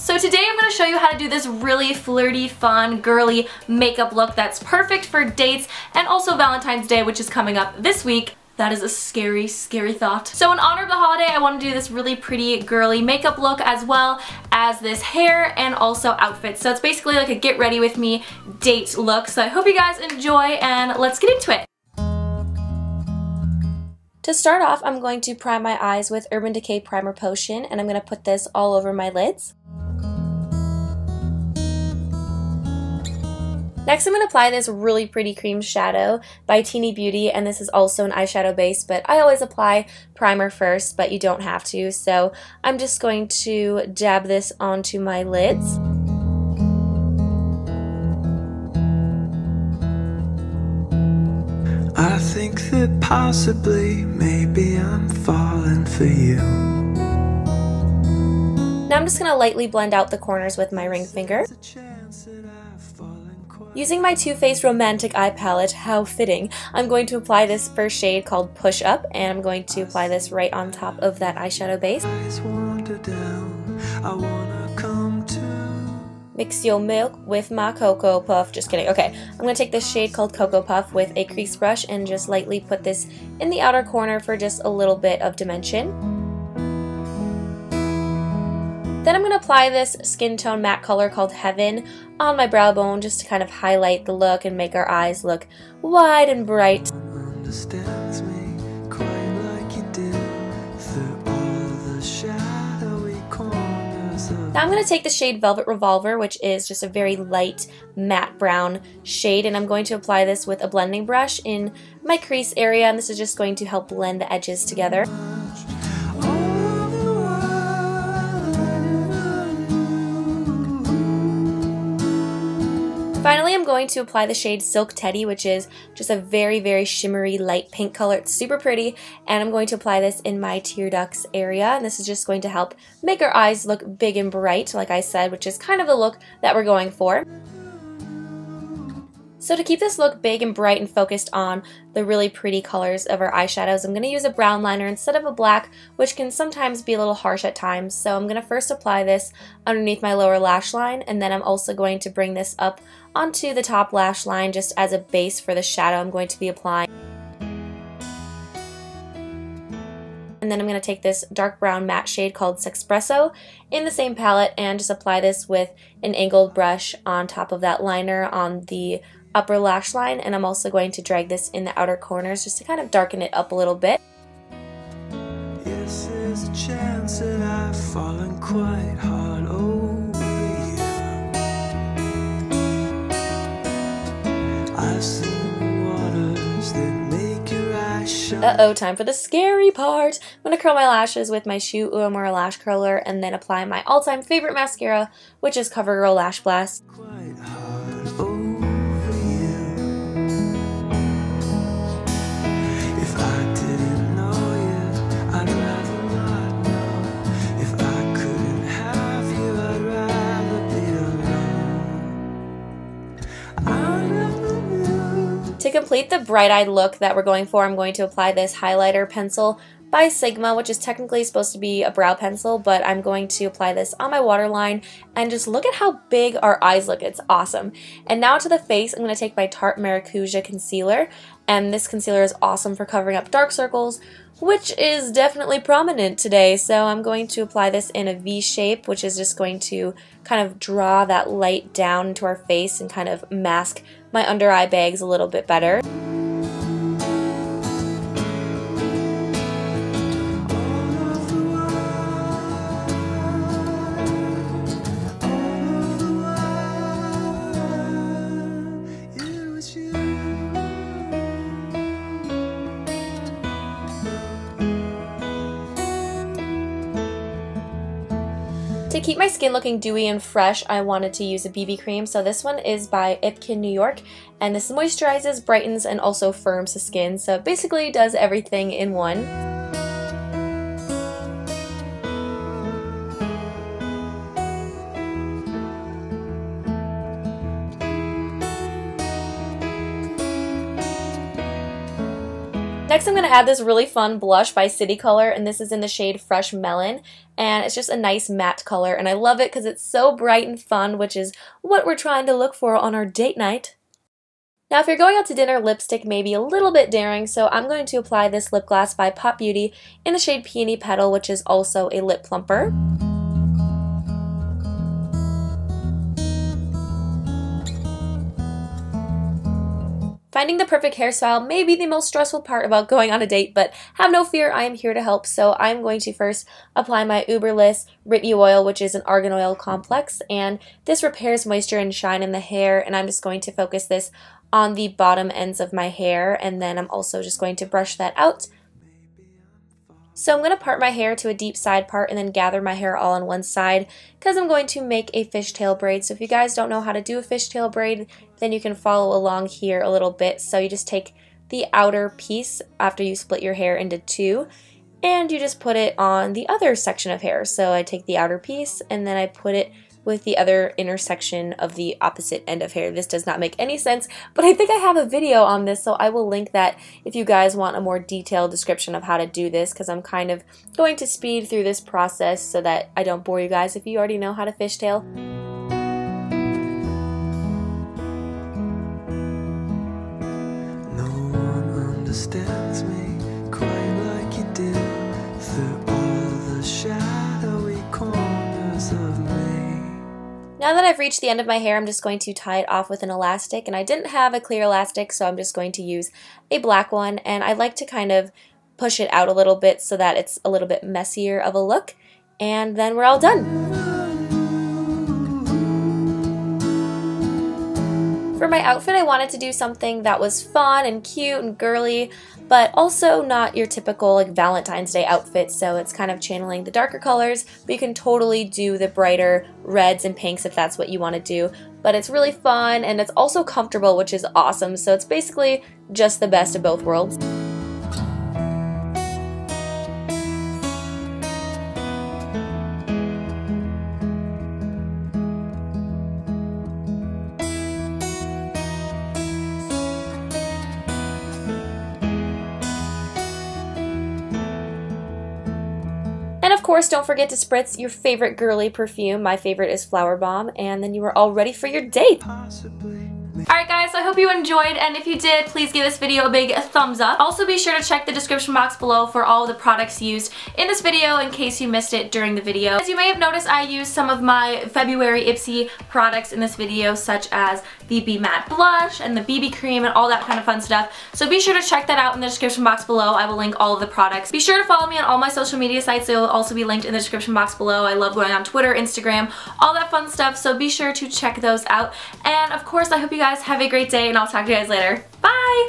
So today I'm going to show you how to do this really flirty, fun, girly makeup look that's perfect for dates and also Valentine's Day, which is coming up this week. That is a scary, scary thought. So in honor of the holiday, I want to do this really pretty, girly makeup look as well as this hair and also outfit. So it's basically like a get ready with me date look. So I hope you guys enjoy and let's get into it. To start off, I'm going to prime my eyes with Urban Decay Primer Potion, and I'm going to put this all over my lids. Next, I'm going to apply this really pretty cream shadow by Teeny Beauty, and this is also an eyeshadow base, but I always apply primer first, but you don't have to, so I'm just going to dab this onto my lids. I think that possibly, maybe I'm falling for you. Now I'm just going to lightly blend out the corners with my ring finger. Using my Too Faced Romantic Eye Palette, how fitting, I'm going to apply this first shade called Push Up, and I'm going to apply this right on top of that eyeshadow base. Mix your milk with my Cocoa Puff. Just kidding. Okay, I'm going to take this shade called Cocoa Puff with a crease brush and just lightly put this in the outer corner for just a little bit of dimension. Then I'm going to apply this skin tone matte color called Heaven on my brow bone just to kind of highlight the look and make our eyes look wide and bright. Now I'm going to take the shade Velvet Revolver, which is just a very light matte brown shade, and I'm going to apply this with a blending brush in my crease area, and this is just going to help blend the edges together. Finally, I'm going to apply the shade Silk Teddy, which is just a very, very shimmery light pink color. It's super pretty, and I'm going to apply this in my tear ducts area, and this is just going to help make our eyes look big and bright, like I said, which is kind of the look that we're going for. So to keep this look big and bright and focused on the really pretty colors of our eyeshadows, I'm going to use a brown liner instead of a black, which can sometimes be a little harsh at times. So I'm going to first apply this underneath my lower lash line, and then I'm also going to bring this up onto the top lash line just as a base for the shadow I'm going to be applying. And then I'm going to take this dark brown matte shade called Sexpresso in the same palette and just apply this with an angled brush on top of that liner on the upper lash line, and I'm also going to drag this in the outer corners just to kind of darken it up a little bit. Yes, there's a chance that I've fallen quite hard over you. I've seen waters that make your eyes shine. Uh-oh, time for the scary part. I'm going to curl my lashes with my Shoe Uemura lash curler and then apply my all-time favorite mascara, which is CoverGirl Lash Blast. Quite hard over you. If I didn't know you, I'd rather not know. If I couldn't have you, I'd rather be alone. I never knew. To complete the bright-eyed look that we're going for, I'm going to apply this highlighter pencil by Sigma, which is technically supposed to be a brow pencil, but I'm going to apply this on my waterline and just look at how big our eyes look. It's awesome. And now to the face, I'm going to take my Tarte Maracuja concealer, and this concealer is awesome for covering up dark circles, which is definitely prominent today. So I'm going to apply this in a V shape, which is just going to kind of draw that light down into our face and kind of mask my under eye bags a little bit better. To keep my skin looking dewy and fresh, I wanted to use a BB cream. So this one is by Ipkin New York, and this moisturizes, brightens, and also firms the skin. So it basically does everything in one. Next, I'm going to add this really fun blush by City Color, and this is in the shade Fresh Melon, and it's just a nice matte color, and I love it because it's so bright and fun, which is what we're trying to look for on our date night. Now, if you're going out to dinner, lipstick may be a little bit daring, so I'm going to apply this lip gloss by Pop Beauty in the shade Peony Petal, which is also a lip plumper. Finding the perfect hairstyle may be the most stressful part about going on a date, but have no fear, I am here to help. So I'm going to first apply my Uberless Ritney Oil, which is an argan oil complex, and this repairs moisture and shine in the hair, and I'm just going to focus this on the bottom ends of my hair, and then I'm also just going to brush that out. So I'm going to part my hair to a deep side part and then gather my hair all on one side because I'm going to make a fishtail braid. So if you guys don't know how to do a fishtail braid, then you can follow along here a little bit. So you just take the outer piece after you split your hair into two and you just put it on the other section of hair. So I take the outer piece and then I put it with the other intersection of the opposite end of hair. This does not make any sense, but I think I have a video on this, so I will link that if you guys want a more detailed description of how to do this, because I'm kind of going to speed through this process so that I don't bore you guys if you already know how to fishtail. No one understands me quite like you do through all the shadowy corners of me. Now that I've reached the end of my hair, I'm just going to tie it off with an elastic, and I didn't have a clear elastic, so I'm just going to use a black one, and I like to kind of push it out a little bit so that it's a little bit messier of a look, and then we're all done. For my outfit, I wanted to do something that was fun and cute and girly, but also not your typical like Valentine's Day outfit, so it's kind of channeling the darker colors, but you can totally do the brighter reds and pinks if that's what you want to do. But it's really fun and it's also comfortable, which is awesome, so it's basically just the best of both worlds. And of course, don't forget to spritz your favorite girly perfume. My favorite is Flower Bomb, and then you are all ready for your date. Alright guys, so I hope you enjoyed, and if you did, please give this video a big thumbs up. Also be sure to check the description box below for all of the products used in this video in case you missed it during the video. As you may have noticed, I used some of my February Ipsy products in this video, such as the Be Matte Blush and the BB Cream and all that kind of fun stuff. So be sure to check that out in the description box below. I will link all of the products. Be sure to follow me on all my social media sites. They will also be linked in the description box below. I love going on Twitter, Instagram, all that fun stuff, so be sure to check those out. And of course, I hope you guys have a great day, and I'll talk to you guys later. Bye!